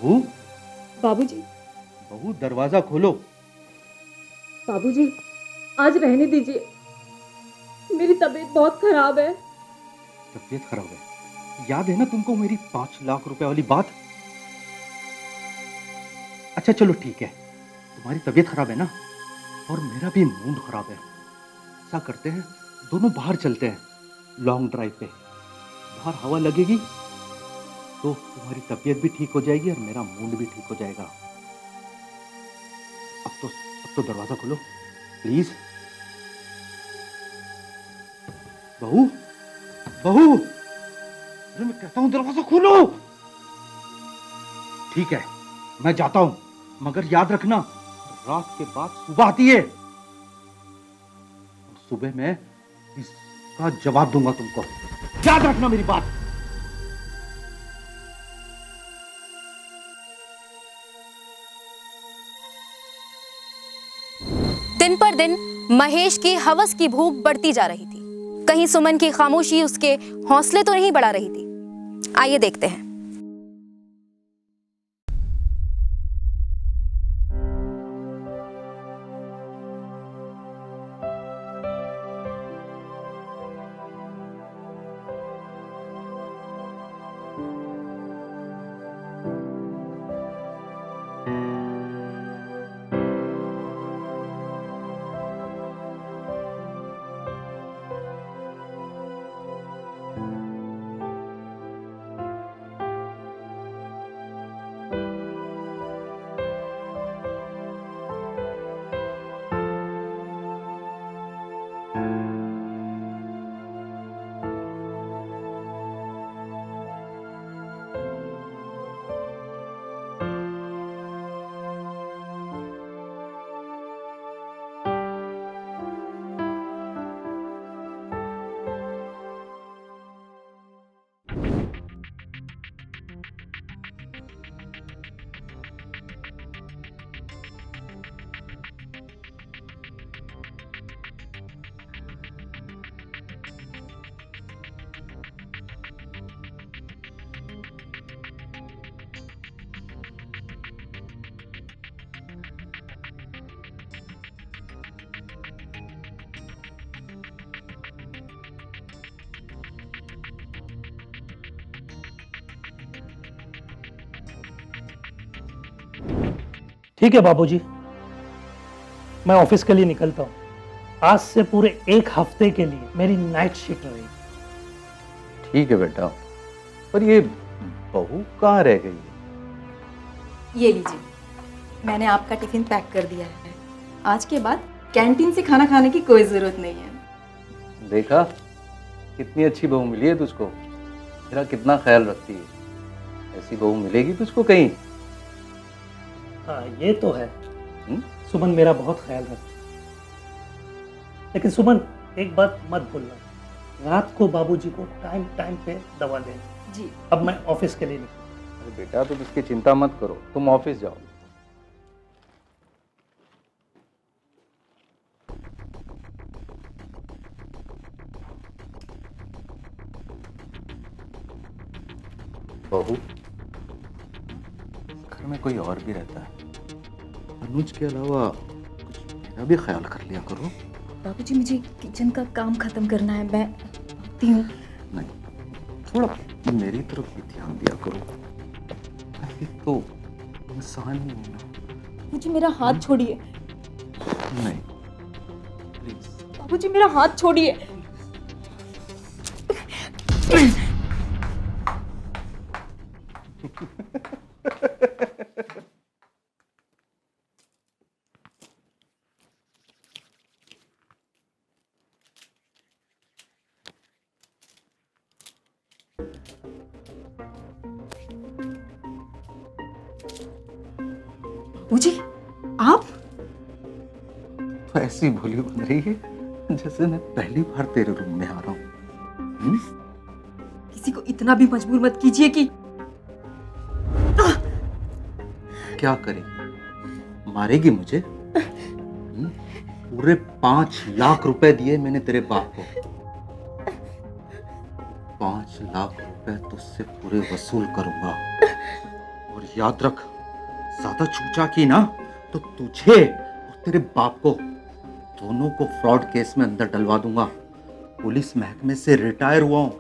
बहू, बाबूजी। बहू दरवाजा खोलो। बाबूजी, आज रहने दीजिए, मेरी तबीयत बहुत खराब है। तबीयत खराब है? याद है ना तुमको मेरी 5 लाख रुपए वाली बात? अच्छा चलो ठीक है, तुम्हारी तबीयत खराब है ना, और मेरा भी मूड खराब है। ऐसा करते हैं, दोनों बाहर चलते हैं लॉन्ग ड्राइव पे। बाहर हवा लगेगी तो तुम्हारी तबीयत भी ठीक हो जाएगी और मेरा मूड भी ठीक हो जाएगा। अब तो दरवाजा खोलो प्लीज। बहू, बहू, अरे मैं कहता हूं दरवाजा खोलो। ठीक है, मैं जाता हूं, मगर याद रखना रात के बाद सुबह आती है, और सुबह मैं इसका जवाब दूंगा तुमको। याद रखना मेरी बात। दिन पर दिन महेश की हवस की भूख बढ़ती जा रही थी। कहीं सुमन की खामोशी उसके हौसले तो नहीं बढ़ा रही थी। आइए देखते हैं। ठीक है बाबूजी, मैं ऑफिस के लिए निकलता हूँ। आज से पूरे 1 हफ्ते के लिए मेरी नाइट शिफ्ट रहेगी। ठीक है बेटा, पर ये बहू कहाँ रह गई है? ये लीजिए, मैंने आपका टिफिन पैक कर दिया है। आज के बाद कैंटीन से खाना खाने की कोई ज़रूरत नहीं है। देखा कितनी अच्छी बहू मिली है तुझको, मेरा कितना ख्याल रखती है। ऐसी बहू मिलेगी तुझको कहीं? हाँ ये तो है, सुमन मेरा बहुत ख्याल रखती है। लेकिन सुमन एक बात मत भूलना, रात को बाबूजी को टाइम टाइम पे दवा देना। जी। अब मैं ऑफिस के लिए निकलूँ। अरे बेटा तुम इसकी चिंता मत करो, तुम ऑफिस जाओ। बहू, घर में कोई और भी रहता है, अनुज के अलावा कुछ मेरा भी ख्याल कर लिया करो। बाबूजी मुझे किचन का काम खत्म करना है, मैं आती हूँ। नहीं, थोड़ा मेरी तरफ भी ध्यान दिया करो। अरे तो इंसान ही हो ना। मुझे मेरा हाथ छोड़िए। नहीं प्लीज। बाबूजी मेरा हाथ छोड़िए। बाबूजी आप? तो ऐसी भोली बन रही है जैसे मैं पहली बार तेरे रूम में आ रहा हूँ। किसी को इतना भी मजबूर मत कीजिए कि क्या करेगी, मारेगी मुझे? पूरे 5 लाख रुपए दिए मैंने तेरे बाप को। 5 लाख रुपए तुझसे पूरे वसूल करूंगा। और याद रख, ज्यादा चूचा की ना तो तुझे और तेरे बाप को दोनों को फ्रॉड केस में अंदर डलवा दूंगा। पुलिस महकमे से रिटायर हुआ हूं,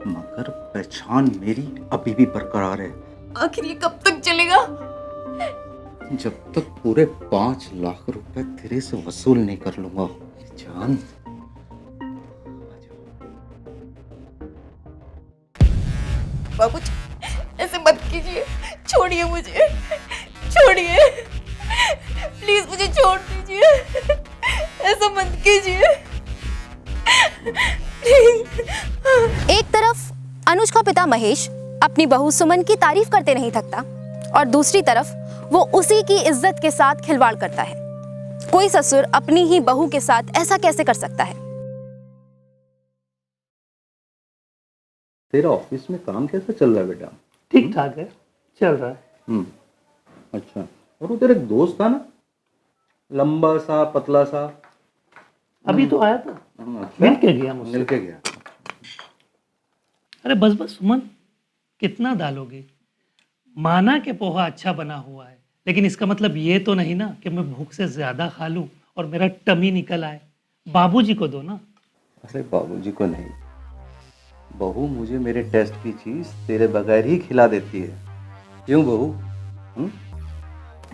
मगर पहचान मेरी अभी भी बरकरार है। आखिर ये कब तक चलेगा? जब तक पूरे 5 लाख रुपए तेरे से वसूल नहीं कर लूंगा। जान, बाबूजी, ऐसे मत कीजिए, छोड़िए मुझे, छोड़िए, प्लीज मुझे छोड़ दीजिए, ऐसा मत कीजिए, एक तरफ अनुज का पिता महेश अपनी बहू सुमन की तारीफ करते नहीं थकता और दूसरी तरफ वो उसी की इज्जत के साथ खिलवाड़ करता है। कोई ससुर अपनी ही बहू के साथ ऐसा कैसे कर सकता है? तेरा ऑफिस में काम कैसा चल रहा है बेटा? ठीक ठाक है, चल रहा है। अच्छा, और वो तेरा एक दोस्त था ना, लंबा सा पतला सा? अभी तो आया था, अच्छा, मिल के गया मुझसे। मिल के गया। अरे बस बस सुमन, कितना डालोगे? माना कि पोहा अच्छा बना हुआ है, लेकिन इसका मतलब ये तो नहीं ना कि मैं भूख से ज्यादा खा लूं और मेरा टमी निकल आए। बाबूजी को दो ना। अरे बाबूजी को नहीं, बहू मुझे मेरे टेस्ट की चीज तेरे बगैर ही खिला देती है। क्यों बहू?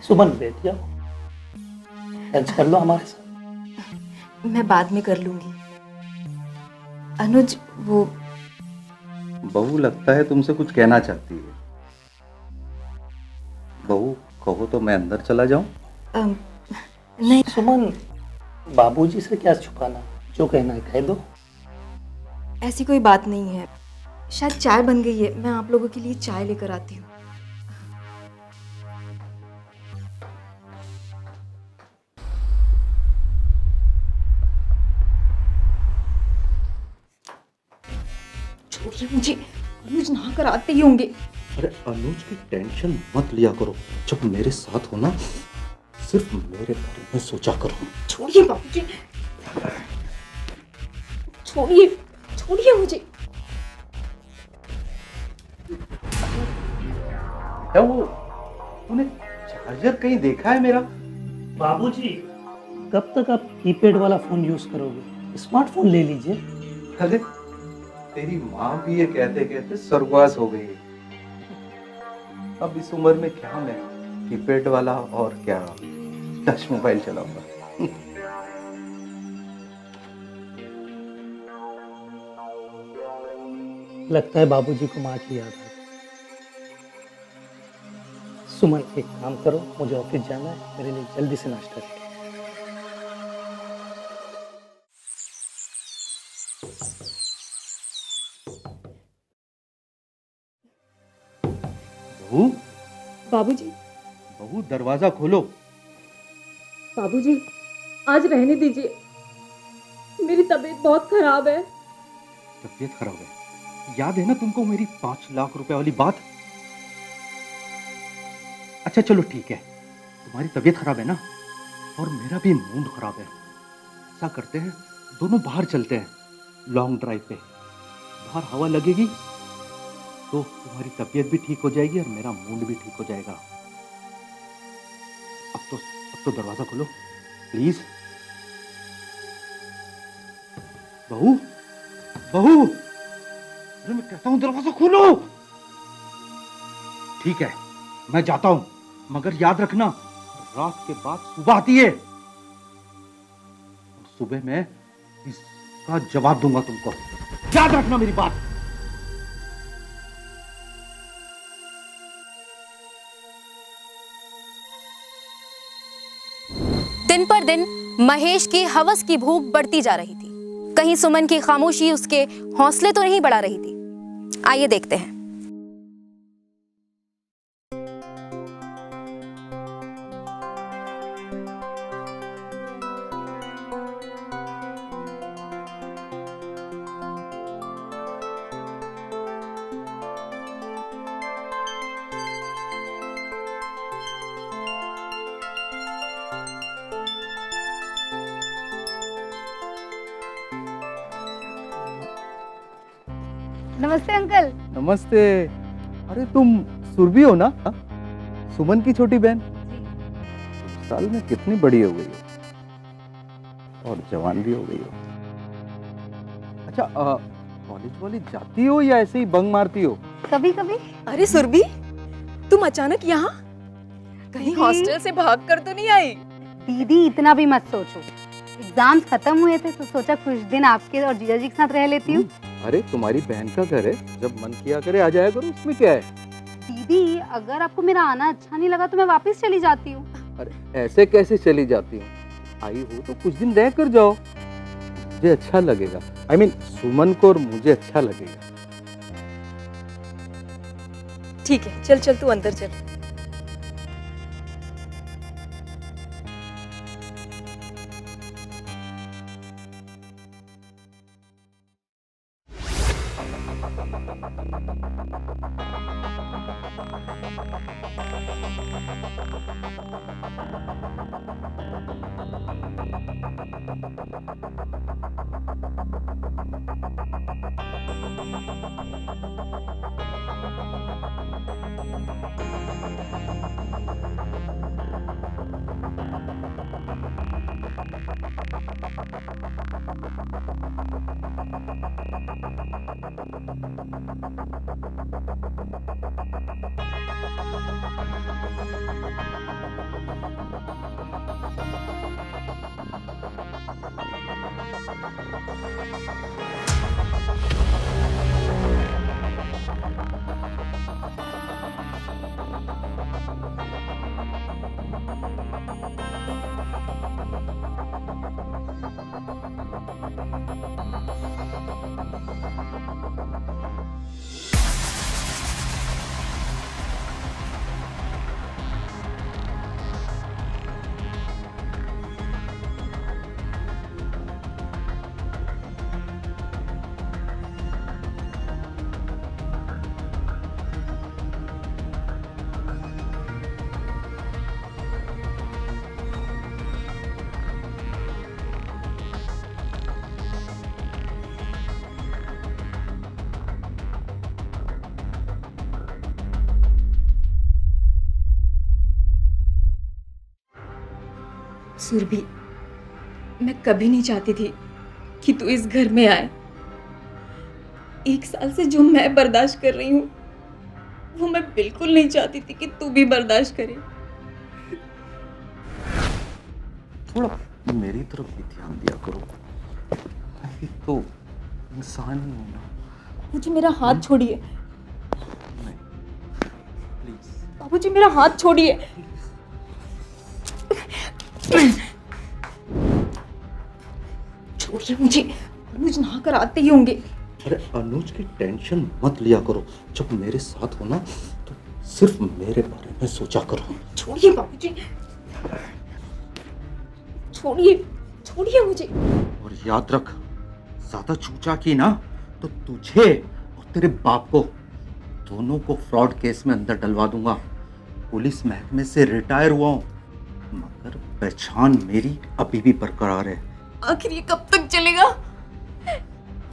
सुमन बैठ जाओ, लंच कर लो हमारे साथ। मैं बाद में कर लूंगी। अनुज, वो बहू लगता है तुमसे कुछ कहना चाहती है। बहू कहो तो मैं अंदर चला जाऊं? नहीं, सुमन, बाबूजी से क्या छुपाना, जो कहना है कह दो। ऐसी कोई बात नहीं है। शायद चाय बन गई है, मैं आप लोगों के लिए चाय लेकर आती हूँ। छोड़िए मुझे, अनुज नहा कर आते ही होंगे। अरे अनुज की टेंशन मत लिया करो, जब मेरे साथ हो ना सिर्फ मेरे बारे में सोचा करो। छोड़िए बाबूजी, छोड़िए, छोड़िए मुझे। क्या वो तूने चार्जर कहीं देखा है मेरा? बाबूजी, कब तक आप कीपैड वाला फोन यूज करोगे? स्मार्टफोन ले लीजिए। अरे तेरी माँ भी ये कहते कहते स्वर्गवास हो गई। अब इस उम्र में क्या मैं कीपैड वाला और क्या टच मोबाइल चलाऊंगा। लगता है बाबूजी को माँ की याद आ गई। सुमन, एक काम करो, मुझे ऑफिस जाना है, मेरे लिए जल्दी से नाश्ता करो। बहू, बाबूजी, बहू दरवाजा खोलो। बाबूजी, आज रहने दीजिए, मेरी तबीयत बहुत खराब है। तबीयत खराब है? याद है ना तुमको मेरी 5 लाख रुपए वाली बात? अच्छा चलो ठीक है, तुम्हारी तबीयत खराब है ना, और मेरा भी मूड खराब है। ऐसा करते हैं, दोनों बाहर चलते हैं, लॉन्ग ड्राइव पे। बाहर हवा लगेगी तो तुम्हारी तबीयत भी ठीक हो जाएगी और मेरा मूड भी ठीक हो जाएगा। अब तो दरवाजा खोलो प्लीज। बहू, बहू, अरे मैं कहता हूं दरवाजा खोलो। ठीक है, मैं जाता हूं, मगर याद रखना रात के बाद सुबह आती है, और सुबह मैं इसका जवाब दूंगा तुमको। याद रखना मेरी बात। दिन पर दिन महेश की हवस की भूख बढ़ती जा रही थी। कहीं सुमन की खामोशी उसके हौसले तो नहीं बढ़ा रही थी। आइए देखते हैं। नमस्ते अंकल। नमस्ते। अरे तुम सुरभि हो ना? सुमन की छोटी बहन? साल में कितनी बड़ी हो गई हो और जवान भी हो गई हो। अच्छा, कॉलेज वॉलेज जाती हो या ऐसे ही बंक मारती हो? कभी कभी। अरे सुरभि, तुम अचानक यहाँ? कहीं दीदी। हॉस्टल से भाग कर तो नहीं आई? दीदी इतना भी मत सोचो, एग्जाम्स खत्म हुए थे तो सोचा कुछ दिन आपके और जीजा जी के साथ रह लेती हूँ। अरे तुम्हारी बहन का घर है, जब मन किया करे आ जाया करो, उसमें क्या है? दीदी अगर आपको मेरा आना अच्छा नहीं लगा तो मैं वापस चली जाती हूँ। अरे ऐसे कैसे चली जाती हूँ? आई हो तो कुछ दिन रह कर जाओ, मुझे अच्छा लगेगा। I mean, सुमन को और मुझे अच्छा लगेगा। ठीक है, चल चल तू अंदर चल। सुरभि, मैं कभी नहीं चाहती थी कि तू इस घर में आए। 1 साल से जो मैं बर्दाश्त कर रही हूँ वो मैं बिल्कुल नहीं चाहती थी कि तू भी बर्दाश्त करे। थोड़ा मेरी तरफ भी ध्यान दिया करो, मैं तो इंसान ही हूँ ना। मुझे मेरा हाथ छोड़िए नहीं, प्लीज। बाबूजी, मेरा हाथ छोड़िए। छोड़िए मुझे, अनुज नहा कर आते ही होंगे। अरे अनुज की टेंशन मत लिया करो, जब मेरे साथ हो ना तो सिर्फ मेरे बारे में सोचा करो। छोड़िए बाबूजी, छोड़िए, छोड़िए मुझे। और याद रख, ज्यादा चूचा की ना तो तुझे और तेरे बाप को दोनों को फ्रॉड केस में अंदर डलवा दूंगा। पुलिस महकमे से रिटायर हुआ हूं, मगर पहचान मेरी अभी भी बरकरार है। आखिर ये कब तक चलेगा?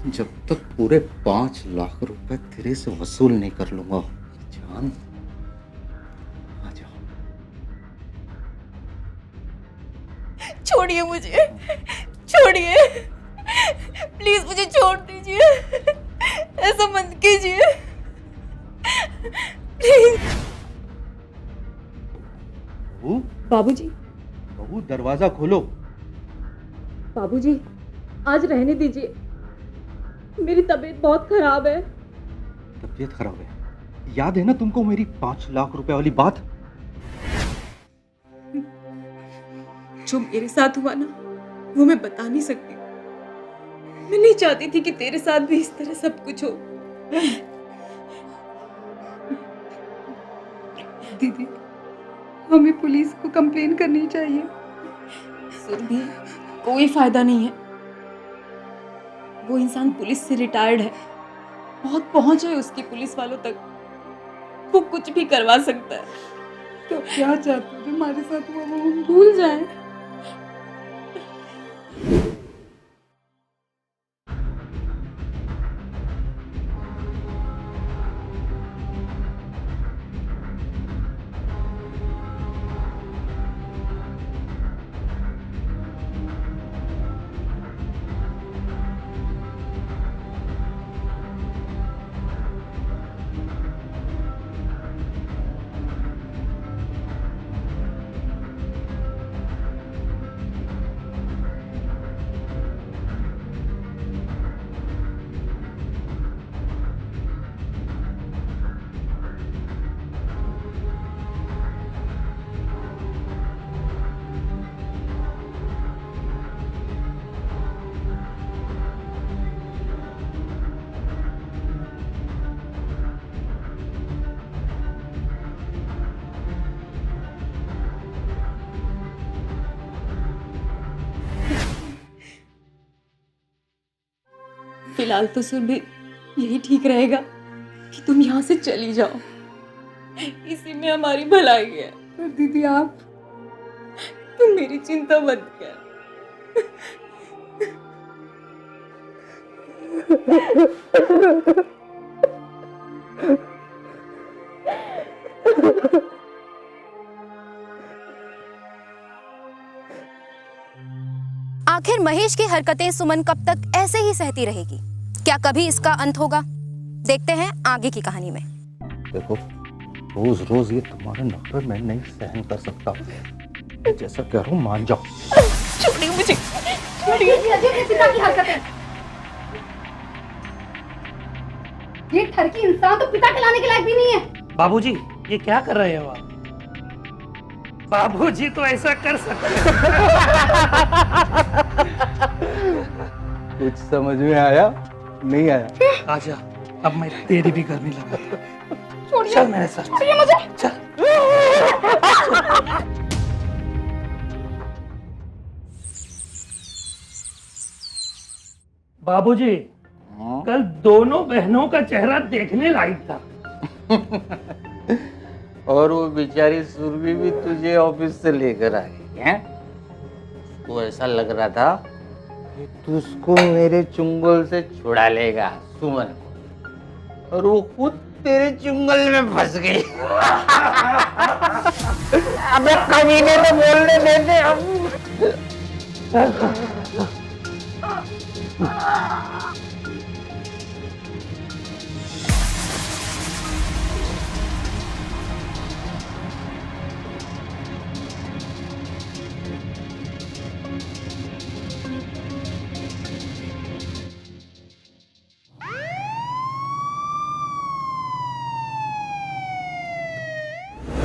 जब तक पूरे 5 लाख रुपए तेरे से वसूल नहीं कर लूंगा। जान, आ जाओ। छोड़िए मुझे, छोड़िए, प्लीज मुझे छोड़ दीजिए, ऐसा मत कीजिए, प्लीज। बहू, बाबूजी, बहू दरवाजा खोलो। बाबूजी, आज रहने दीजिए, मेरी तबीयत बहुत खराब है। तबीयत खराब है? याद है ना तुमको मेरी 5 लाख रुपए वाली बात? जो मेरे साथ हुआ ना वो मैं बता नहीं सकती। मैं नहीं चाहती थी कि तेरे साथ भी इस तरह सब कुछ हो। दीदी, हमें पुलिस को कंप्लेन करनी चाहिए। सुरभि, कोई फायदा नहीं है। वो इंसान पुलिस से रिटायर्ड है, बहुत पहुंच है उसकी पुलिस वालों तक, वो कुछ भी करवा सकता है। तो क्या चाहते हो जो हमारे साथ हुआ वो हम भूल जाएं? फिलहाल तो सुरभि यही ठीक रहेगा कि तुम यहाँ से चली जाओ। इसी में हमारी भलाई है। पर दीदी आप तुम मेरी चिंता मत कर। आखिर महेश की हरकतें सुमन कब तक ऐसे ही सहती रहेगी? क्या कभी इसका अंत होगा? देखते हैं आगे की कहानी में। देखो, रोज रोज ये तुम्हारे नखरे मैं नहीं सहन कर सकता। जैसा कह रहा हूँ मान जाओ। छोड़िए मुझे, पिता की हरकतें। ये ठरकी इंसान तो पिता कहलाने के लायक भी नहीं है। बाबूजी, ये क्या कर रहे हो आप? बाबूजी तो ऐसा कर सकते हैं। कुछ समझ में आया? नहीं आया? आजा, अब मैं तेरी भी गर्मी लगा। छोड़िए, चल मेरे साथ। छोड़िए मुझे। चल। बाबूजी, कल दोनों बहनों का चेहरा देखने लायक था। और वो बेचारी सुरभि भी तुझे ऑफिस से लेकर आई है? वो ऐसा लग रहा था कि तू उसको मेरे चुंगल से छुड़ा लेगा, सुमन को, और वो खुद तेरे चुंगल में फंस गई। अबे कमीने तो बोलने देते हम।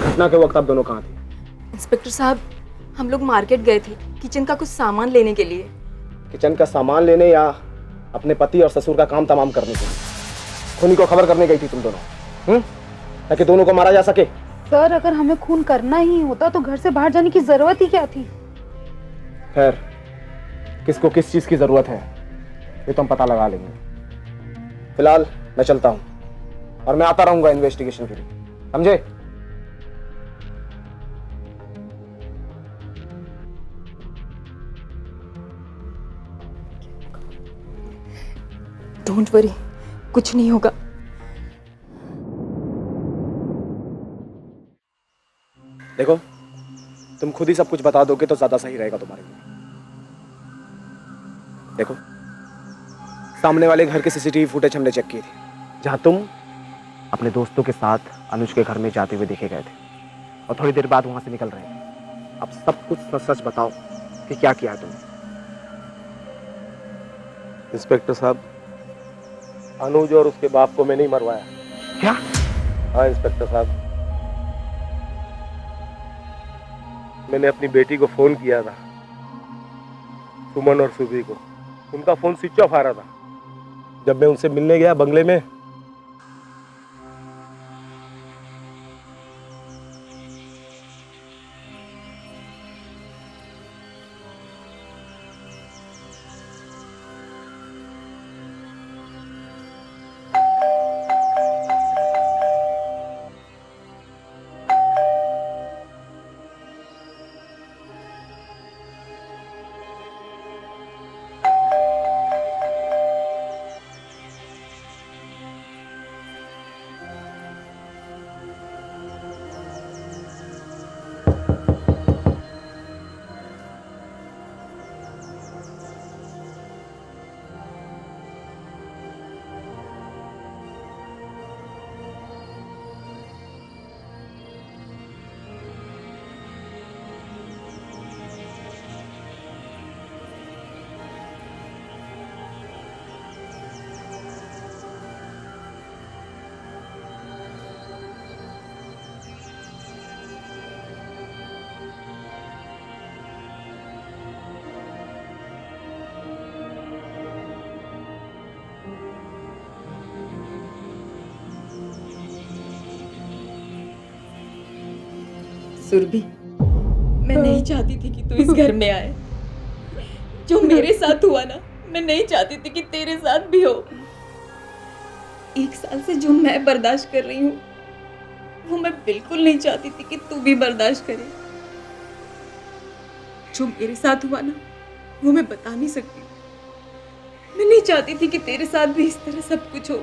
घटना के वक्त आप दोनों कहाँ थे? इंस्पेक्टर साहब, हम लोग मार्केट गए थे किचन का कुछ सामान लेने के लिए। किचन का सामान लेने या अपने पति और ससुर का काम तमाम करने के लिए? खूनी को खबर करने गई थी तुम दोनों, ताकि दोनों को मारा जा सके? सर, अगर हमें खून करना ही होता तो घर से बाहर जाने की जरूरत ही क्या थी? खैर, किसको किस चीज की जरूरत है ये तो हम पता लगा लेंगे। फिलहाल मैं चलता हूँ और मैं आता रहूंगा इन्वेस्टिगेशन के लिए, समझे? डोंट वरी, कुछ नहीं होगा। देखो, तुम खुद ही सब कुछ बता दोगे तो ज्यादा सही रहेगा तुम्हारे लिए। देखो, सामने वाले घर के सीसीटीवी फुटेज हमने चेक किए थे, जहां तुम अपने दोस्तों के साथ अनुज के घर में जाते हुए देखे गए थे और थोड़ी देर बाद वहां से निकल रहे थे। अब सब कुछ सच सच बताओ कि क्या किया तुमने। इंस्पेक्टर साहब, अनुज और उसके बाप को मैंने ही मरवाया। क्या? हाँ इंस्पेक्टर साहब, मैंने अपनी बेटी को फोन किया था, सुमन और सुबी को। उनका फोन स्विच ऑफ आ रहा था। जब मैं उनसे मिलने गया बंगले में, सुरभि, मैं नहीं चाहती थी कि तू इस घर में आए। जो मेरे साथ हुआ ना, मैं नहीं चाहती थी कि तेरे साथ भी हो। 1 साल से जो मैं बर्दाश्त कर रही हूँ वो मैं बिल्कुल नहीं चाहती थी कि तू भी बर्दाश्त करे। जो मेरे साथ हुआ ना वो मैं बता नहीं सकती। मैं नहीं चाहती थी कि तेरे साथ भी इस तरह सब कुछ हो।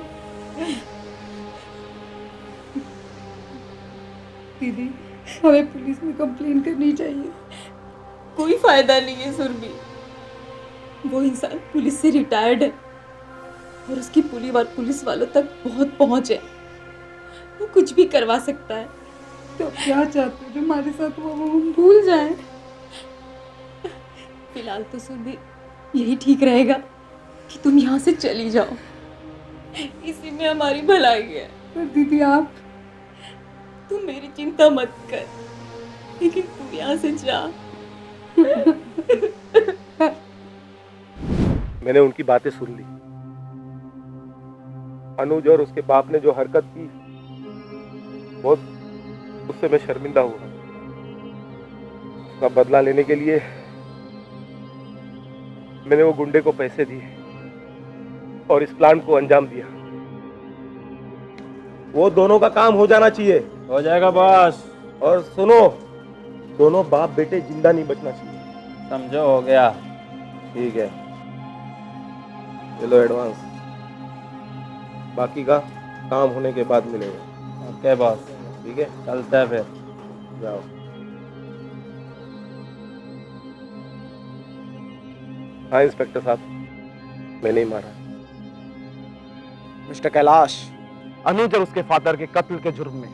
दीदी हमें पुलिस में कंप्लेन करनी चाहिए। कोई फायदा नहीं है सुरभि। वो इंसान पुलिस से रिटायर्ड है और उसकी पुलिस वालों तक बहुत पहुंच है। वो कुछ भी करवा सकता है। तो क्या चाहते हो जो हमारे साथ हुआ वो हम भूल जाएं? फिलहाल तो सुरभि यही ठीक रहेगा कि तुम यहाँ से चली जाओ। इसी में हमारी भलाई है। पर दीदी आप तुम मेरी चिंता मत कर, लेकिन तू यहाँ से जा। मैंने उनकी बातें सुन ली। अनुज और उसके बाप ने जो हरकत की बहुत, उससे मैं शर्मिंदा हुआ। उसका बदला लेने के लिए मैंने वो गुंडे को पैसे दिए और इस प्लान को अंजाम दिया। वो दोनों का काम हो जाना चाहिए। हो जाएगा बॉस। और सुनो, दोनों बाप बेटे जिंदा नहीं बचना चाहिए। समझो, हो गया। ठीक है, चलो एडवांस, बाकी का काम होने के बाद मिलेगा। ओके बॉस, ठीक है, चलते हैं फिर। जाओ। हाँ इंस्पेक्टर साहब, मैंने ही मारा। मिस्टर कैलाश, अनुज और उसके फादर के कत्ल के जुर्म में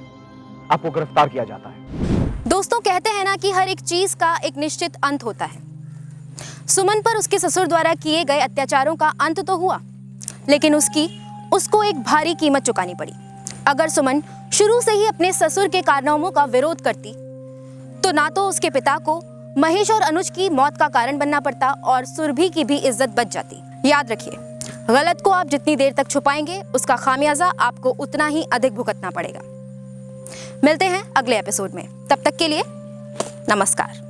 आपको गिरफ्तार किया जाता है। दोस्तों, कहते हैं ना कि हर एक चीज का एक निश्चित अंत होता है। सुमन पर उसके ससुर द्वारा किए गए अत्याचारों का अंत तो हुआ, लेकिन उसको एक भारी कीमत चुकानी पड़ी। अगर सुमन शुरू से ही अपने ससुर के कारनामों का विरोध करती तो ना तो उसके पिता को महेश और अनुज की मौत का कारण बनना पड़ता और सुरभि की भी इज्जत बच जाती। याद रखिए, गलत को आप जितनी देर तक छुपाएंगे उसका खामियाजा आपको उतना ही अधिक भुगतना पड़ेगा। मिलते हैं अगले एपिसोड में, तब तक के लिए नमस्कार।